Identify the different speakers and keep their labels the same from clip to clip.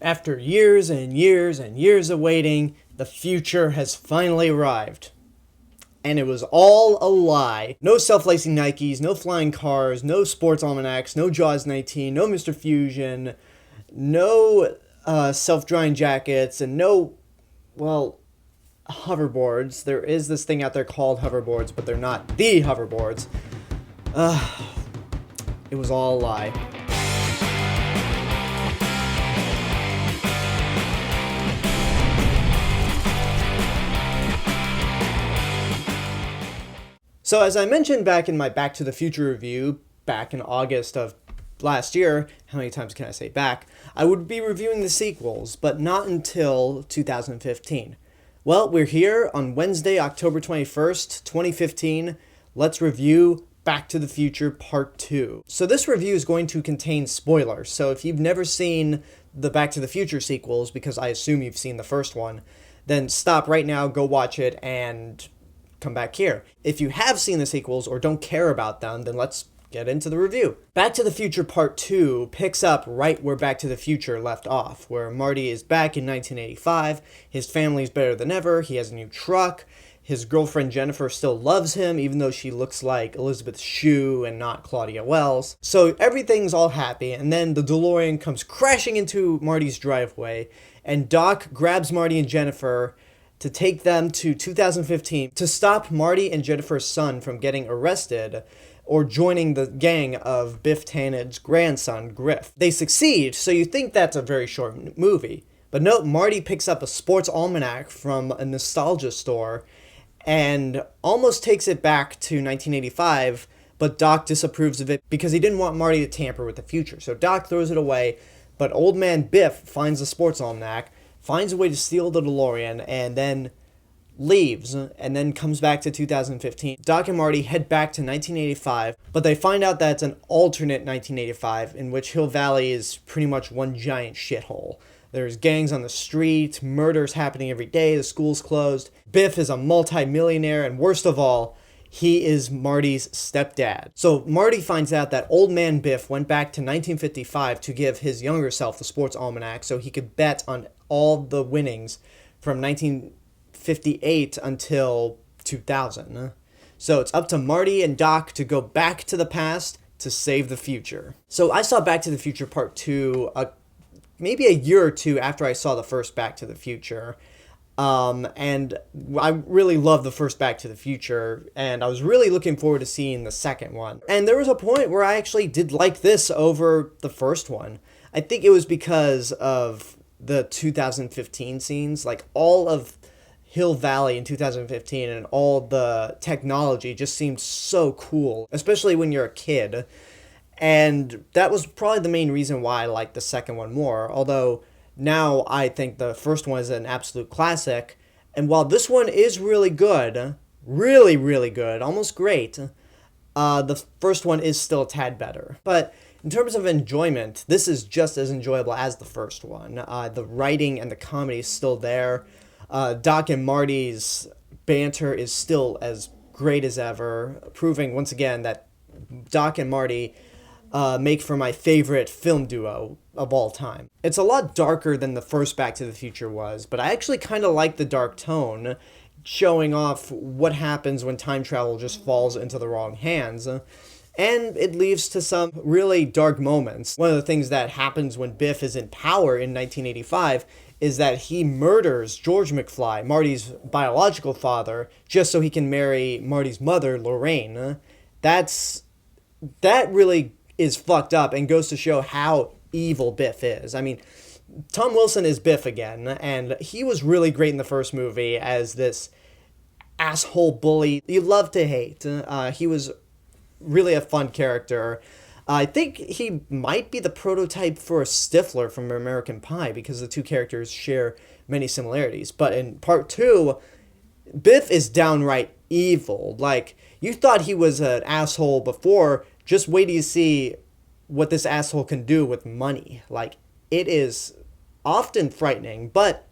Speaker 1: After years and years and years of waiting, the future has finally arrived. And it was all a lie. No self-lacing Nikes, no flying cars, no sports almanacs, no Jaws 19, no Mr. Fusion, no self-drying jackets, and no, well, hoverboards. There is this thing out there called hoverboards, but they're not the hoverboards. It was all a lie. So as I mentioned back in my Back to the Future review, back in August of last year, how many times can I say back, I would be reviewing the sequels, but not until 2015. Well, we're here on Wednesday, October 21st, 2015. Let's review Back to the Future Part 2. So this review is going to contain spoilers, so if you've never seen the Back to the Future sequels, because I assume you've seen the first one, then stop right now, go watch it, and come back here. If you have seen the sequels or don't care about them, then let's get into the review. Back to the Future Part 2 picks up right where Back to the Future left off, where Marty is back in 1985, his family's better than ever, he has a new truck, his girlfriend Jennifer still loves him, even though she looks like Elizabeth Shue and not Claudia Wells. So everything's all happy, and then the DeLorean comes crashing into Marty's driveway, and Doc grabs Marty and Jennifer to take them to 2015 to stop Marty and Jennifer's son from getting arrested or joining the gang of Biff Tannen's grandson, Griff. They succeed, so you think that's a very short movie. But no, Marty picks up a sports almanac from a nostalgia store and almost takes it back to 1985, but Doc disapproves of it because he didn't want Marty to tamper with the future. So Doc throws it away, but old man Biff finds the sports almanac, finds a way to steal the DeLorean, and then leaves, and then comes back to 2015. Doc and Marty head back to 1985, but they find out that it's an alternate 1985 in which Hill Valley is pretty much one giant shithole. There's gangs on the street, murders happening every day, the school's closed. Biff is a multi-millionaire, and worst of all, he is Marty's stepdad. So Marty finds out that old man Biff went back to 1955 to give his younger self the sports almanac so he could bet on all the winnings from 1958 until 2000. So it's up to Marty and Doc to go back to the past to save the future. So I saw Back to the Future Part 2 maybe a year or two after I saw the first Back to the Future. And I really loved the first Back to the Future, and I was really looking forward to seeing the second one. And there was a point where I actually did like this over the first one. I think it was because of the 2015 scenes, like all of Hill Valley in 2015 and all the technology just seemed so cool, especially when you're a kid. And that was probably the main reason why I liked the second one more, although now I think the first one is an absolute classic. And while this one is really good, really, really good, almost great, the first one is still a tad better. But in terms of enjoyment, this is just as enjoyable as the first one. The writing and the comedy is still there. Doc and Marty's banter is still as great as ever, proving once again that Doc and Marty make for my favorite film duo of all time. It's a lot darker than the first Back to the Future was, but I actually kind of like the dark tone, showing off what happens when time travel just falls into the wrong hands. And it leads to some really dark moments. One of the things that happens when Biff is in power in 1985 is that he murders George McFly, Marty's biological father, just so he can marry Marty's mother, Lorraine. That really is fucked up and goes to show how evil Biff is. I mean, Tom Wilson is Biff again, and he was really great in the first movie as this asshole bully you love to hate. He was really a fun character. I think he might be the prototype for Stifler from American Pie because the two characters share many similarities. But in part 2, Biff is downright evil. Like, you thought he was an asshole before, just wait till you see what this asshole can do with money. Like, it is often frightening, but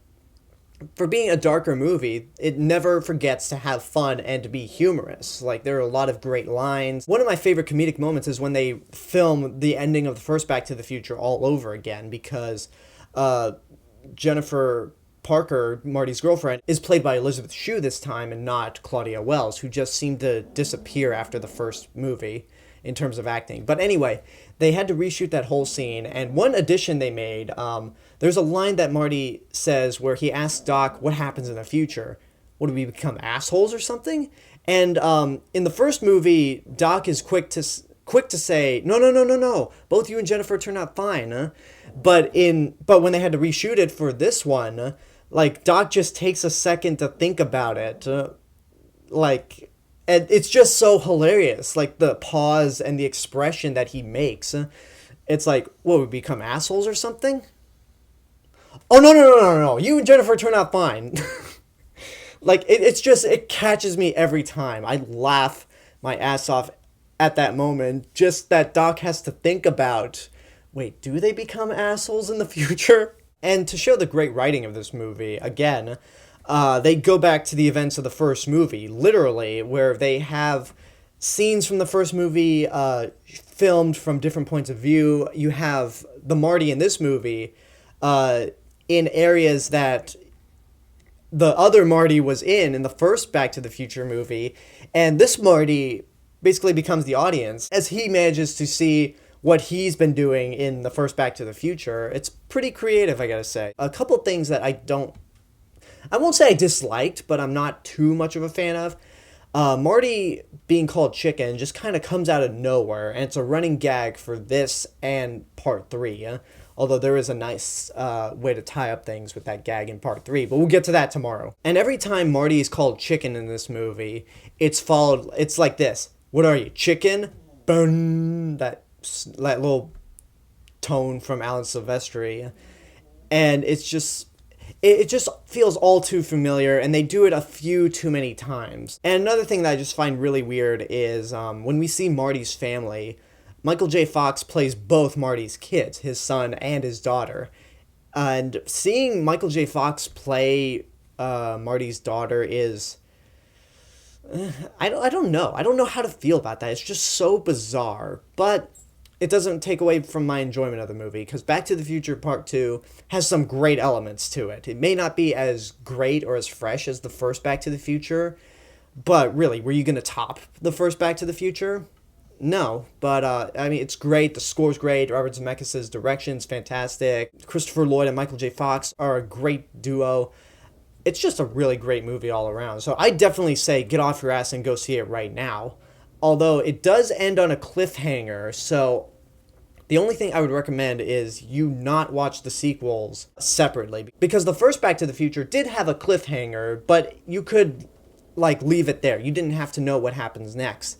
Speaker 1: for being a darker movie, it never forgets to have fun and to be humorous. Like, there are a lot of great lines. One of my favorite comedic moments is when they film the ending of the first Back to the Future all over again, because Jennifer Parker, Marty's girlfriend, is played by Elizabeth Shue this time and not Claudia Wells, who just seemed to disappear after the first movie in terms of acting. But anyway, they had to reshoot that whole scene, and one addition they made, there's a line that Marty says where he asks Doc what happens in the future. What, do we become assholes or something? And in the first movie, Doc is quick to say, no, both you and Jennifer turned out fine, huh? But when they had to reshoot it for this one, like, Doc just takes a second to think about it, and it's just so hilarious, like the pause and the expression that he makes. It's like, what, we become assholes or something? Oh, no, you and Jennifer turned out fine. Like, it catches me every time. I laugh my ass off at that moment, just that Doc has to think about, wait, do they become assholes in the future? And to show the great writing of this movie, again, they go back to the events of the first movie, literally, where they have scenes from the first movie filmed from different points of view. You have the Marty in this movie in areas that the other Marty was in the first Back to the Future movie, and this Marty basically becomes the audience as he manages to see what he's been doing in the first Back to the Future. It's pretty creative, I gotta say. A couple things that I won't say I disliked, but I'm not too much of a fan of. Marty being called Chicken just kind of comes out of nowhere, and it's a running gag for this and Part 3. Although there is a nice way to tie up things with that gag in Part 3, but we'll get to that tomorrow. And every time Marty is called Chicken in this movie, it's like this. What are you, chicken? Burn, that little tone from Alan Silvestri. And it just feels all too familiar, and they do it a few too many times. And another thing that I just find really weird is when we see Marty's family, Michael J. Fox plays both Marty's kids, his son and his daughter. And seeing Michael J. Fox play Marty's daughter is... I don't know. I don't know how to feel about that. It's just so bizarre. But it doesn't take away from my enjoyment of the movie, because Back to the Future Part 2 has some great elements to it. It may not be as great or as fresh as the first Back to the Future, but really, were you going to top the first Back to the Future? No, but I mean, it's great. The score's great. Robert Zemeckis' direction's fantastic. Christopher Lloyd and Michael J. Fox are a great duo. It's just a really great movie all around. So I definitely say get off your ass and go see it right now. Although it does end on a cliffhanger, so the only thing I would recommend is you not watch the sequels separately. Because the first Back to the Future did have a cliffhanger, but you could, leave it there. You didn't have to know what happens next.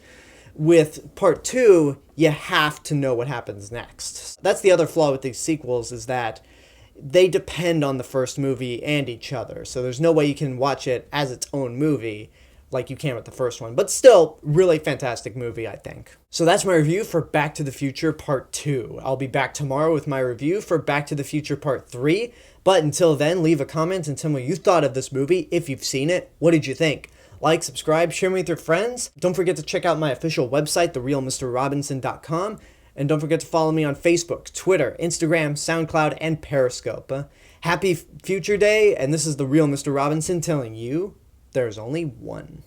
Speaker 1: With Part 2, you have to know what happens next. That's the other flaw with these sequels, is that they depend on the first movie and each other. So there's no way you can watch it as its own movie like you can with the first one. But still, really fantastic movie, I think. So that's my review for Back to the Future Part 2. I'll be back tomorrow with my review for Back to the Future Part 3. But until then, leave a comment and tell me what you thought of this movie. If you've seen it, what did you think? Like, subscribe, share me with your friends. Don't forget to check out my official website, therealmrrobinson.com. And don't forget to follow me on Facebook, Twitter, Instagram, SoundCloud, and Periscope. Happy Future Day, and this is The Real Mr. Robinson telling you there's only one.